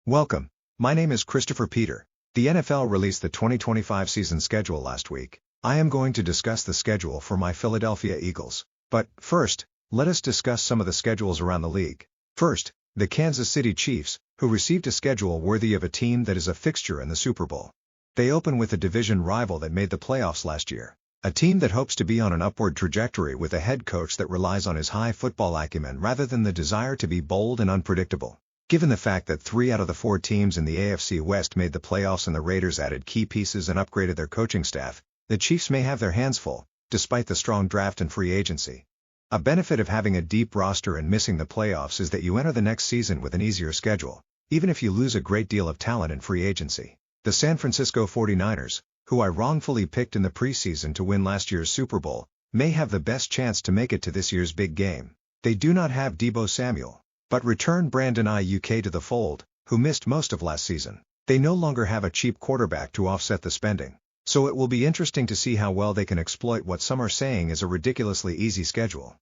Welcome. My name is Christopher Peter. The NFL released the 2025 season schedule last week. I am going to discuss the schedule for my Philadelphia Eagles. But, first, let us discuss some of the schedules around the league. First, the Kansas City Chiefs, who received a schedule worthy of a team that is a fixture in the Super Bowl. They open with a division rival that made the playoffs last year. A team that hopes to be on an upward trajectory with a head coach that relies on his high football acumen rather than the desire to be bold and unpredictable. Given the fact that 3 out of the 4 teams in the AFC West made the playoffs and the Raiders added key pieces and upgraded their coaching staff, the Chiefs may have their hands full, despite the strong draft and free agency. A benefit of having a deep roster and missing the playoffs is that you enter the next season with an easier schedule, even if you lose a great deal of talent in free agency. The San Francisco 49ers, who I wrongfully picked in the preseason to win last year's Super Bowl, may have the best chance to make it to this year's big game. They do not have Deebo Samuel, but return Brandon Ayuk to the fold, who missed most of last season. They no longer have a cheap quarterback to offset the spending, so it will be interesting to see how well they can exploit what some are saying is a ridiculously easy schedule.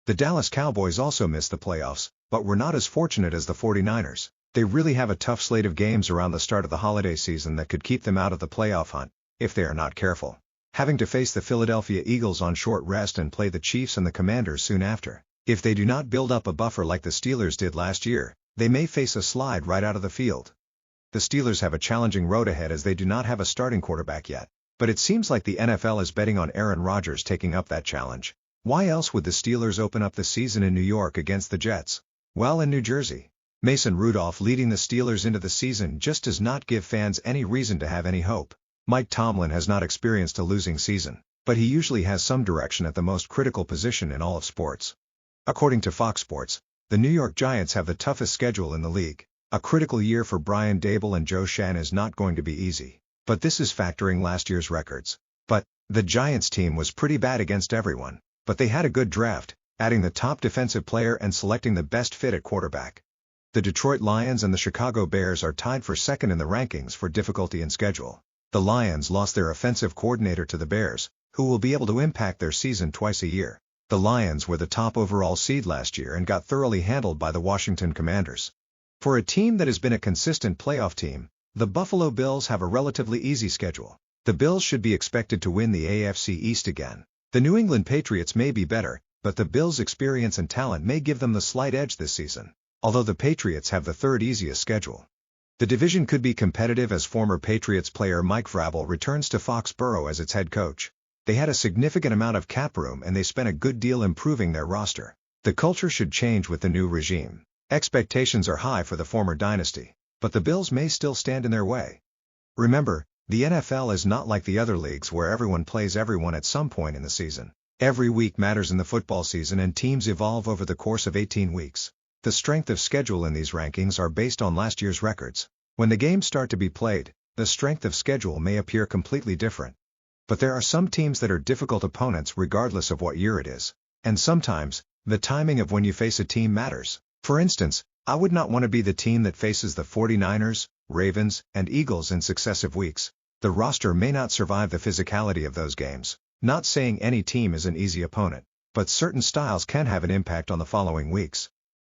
The Dallas Cowboys also missed the playoffs, but were not as fortunate as the 49ers. They really have a tough slate of games around the start of the holiday season that could keep them out of the playoff hunt, if they are not careful. Having to face the Philadelphia Eagles on short rest and play the Chiefs and the Commanders soon after. If they do not build up a buffer like the Steelers did last year, they may face a slide right out of the field. The Steelers have a challenging road ahead as they do not have a starting quarterback yet, but it seems like the NFL is betting on Aaron Rodgers taking up that challenge. Why else would the Steelers open up the season in New York against the Jets? Well, in New Jersey. Mason Rudolph leading the Steelers into the season just does not give fans any reason to have any hope. Mike Tomlin has not experienced a losing season, but he usually has some direction at the most critical position in all of sports. According to Fox Sports, the New York Giants have the toughest schedule in the league. A critical year for Brian Daboll and Joe Shan is not going to be easy, but this is factoring last year's records. But, the Giants team was pretty bad against everyone, but they had a good draft, adding the top defensive player and selecting the best fit at quarterback. The Detroit Lions and the Chicago Bears are tied for second in the rankings for difficulty in schedule. The Lions lost their offensive coordinator to the Bears, who will be able to impact their season twice a year. The Lions were the top overall seed last year and got thoroughly handled by the Washington Commanders. For a team that has been a consistent playoff team, the Buffalo Bills have a relatively easy schedule. The Bills should be expected to win the AFC East again. The New England Patriots may be better, but the Bills' experience and talent may give them the slight edge this season, although the Patriots have the third easiest schedule. The division could be competitive as former Patriots player Mike Vrabel returns to Foxborough as its head coach. They had a significant amount of cap room and they spent a good deal improving their roster. The culture should change with the new regime. Expectations are high for the former dynasty, but the Bills may still stand in their way. Remember, the NFL is not like the other leagues where everyone plays everyone at some point in the season. Every week matters in the football season and teams evolve over the course of 18 weeks. The strength of schedule in these rankings are based on last year's records. When the games start to be played, the strength of schedule may appear completely different. But there are some teams that are difficult opponents regardless of what year it is. And sometimes, the timing of when you face a team matters. For instance, I would not want to be the team that faces the 49ers, Ravens, and Eagles in successive weeks. The roster may not survive the physicality of those games. Not saying any team is an easy opponent, but certain styles can have an impact on the following weeks.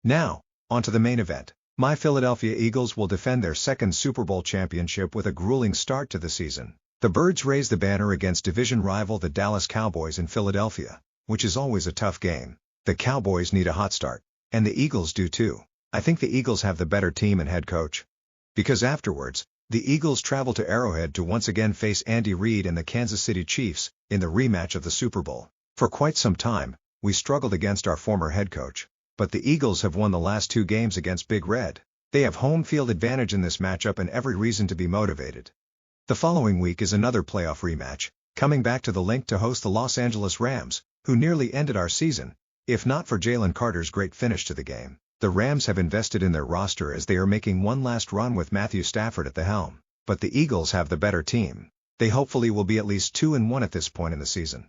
Now, on to the main event. My Philadelphia Eagles will defend their second Super Bowl championship with a grueling start to the season. The Birds raise the banner against division rival the Dallas Cowboys in Philadelphia, which is always a tough game. The Cowboys need a hot start, and the Eagles do too. I think the Eagles have the better team and head coach. Because afterwards, the Eagles travel to Arrowhead to once again face Andy Reid and the Kansas City Chiefs in the rematch of the Super Bowl. For quite some time, we struggled against our former head coach, but the Eagles have won the last 2 games against Big Red. They have home field advantage in this matchup and every reason to be motivated. The following week is another playoff rematch, coming back to the Link to host the Los Angeles Rams, who nearly ended our season, if not for Jalen Carter's great finish to the game. The Rams have invested in their roster as they are making one last run with Matthew Stafford at the helm, but the Eagles have the better team. They hopefully will be at least 2-1 at this point in the season.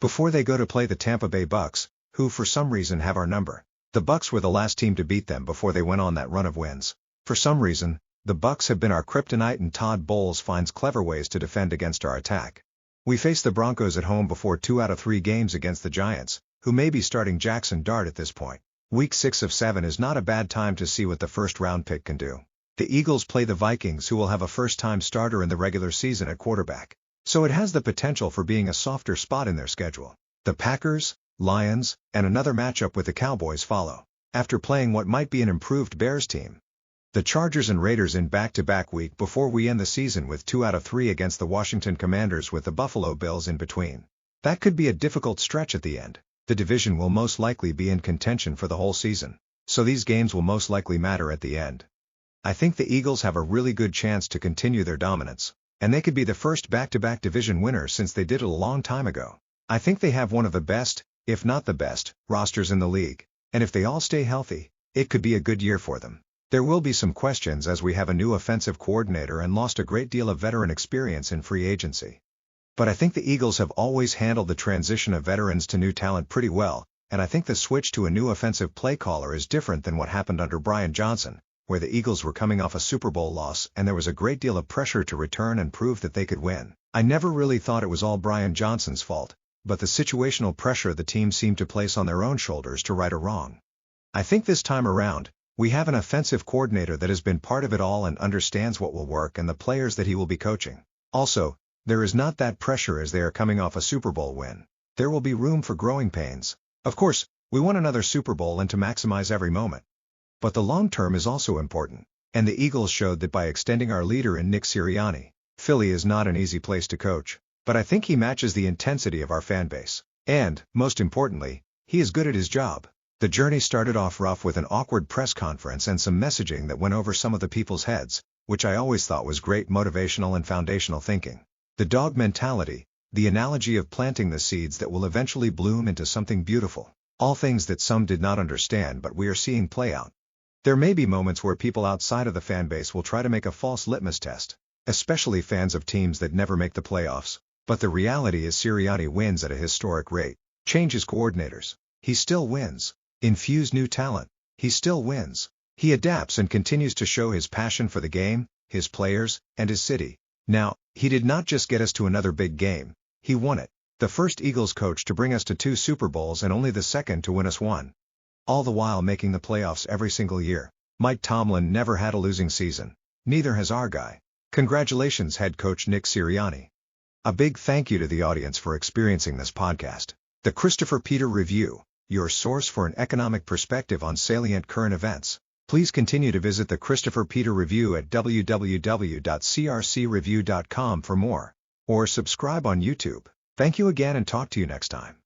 Before they go to play the Tampa Bay Bucks, who for some reason have our number. The Bucks were the last team to beat them before they went on that run of wins. For some reason, the Bucks have been our kryptonite and Todd Bowles finds clever ways to defend against our attack. We face the Broncos at home before 2 out of 3 games against the Giants, who may be starting Jackson Dart at this point. Week 6 of 7 is not a bad time to see what the first-round pick can do. The Eagles play the Vikings, who will have a first-time starter in the regular season at quarterback, so it has the potential for being a softer spot in their schedule. The Packers, Lions, and another matchup with the Cowboys follow, after playing what might be an improved Bears team. The Chargers and Raiders in back-to-back week before we end the season with 2 out of 3 against the Washington Commanders with the Buffalo Bills in between. That could be a difficult stretch at the end. The division will most likely be in contention for the whole season, so these games will most likely matter at the end. I think the Eagles have a really good chance to continue their dominance, and they could be the first back-to-back division winners since they did it a long time ago. I think they have one of the best, if not the best, rosters in the league, and if they all stay healthy, it could be a good year for them. There will be some questions as we have a new offensive coordinator and lost a great deal of veteran experience in free agency. But I think the Eagles have always handled the transition of veterans to new talent pretty well, and I think the switch to a new offensive play caller is different than what happened under Brian Johnson, where the Eagles were coming off a Super Bowl loss and there was a great deal of pressure to return and prove that they could win. I never really thought it was all Brian Johnson's fault, but the situational pressure the team seemed to place on their own shoulders to right a wrong. I think this time around, we have an offensive coordinator that has been part of it all and understands what will work and the players that he will be coaching. Also, there is not that pressure as they are coming off a Super Bowl win. There will be room for growing pains. Of course, we want another Super Bowl and to maximize every moment. But the long term is also important, and the Eagles showed that by extending our leader in Nick Sirianni. Philly is not an easy place to coach, but I think he matches the intensity of our fan base. And, most importantly, he is good at his job. The journey started off rough with an awkward press conference and some messaging that went over some of the people's heads, which I always thought was great motivational and foundational thinking. The dog mentality, the analogy of planting the seeds that will eventually bloom into something beautiful. All things that some did not understand but we are seeing play out. There may be moments where people outside of the fan base will try to make a false litmus test, especially fans of teams that never make the playoffs, but the reality is Sirianni wins at a historic rate. Changes coordinators. He still wins. Infuse new talent. He still wins. He adapts and continues to show his passion for the game, his players, and his city. Now, he did not just get us to another big game, he won it. The first Eagles coach to bring us to 2 Super Bowls and only the second to win us 1. All the while making the playoffs every single year. Mike Tomlin never had a losing season. Neither has our guy. Congratulations, head coach Nick Sirianni. A big thank you to the audience for experiencing this podcast. The Christopher Peter Review, your source for an economic perspective on salient current events. Please continue to visit the Christopher Peter Review at www.crcreview.com for more, or subscribe on YouTube. Thank you again and talk to you next time.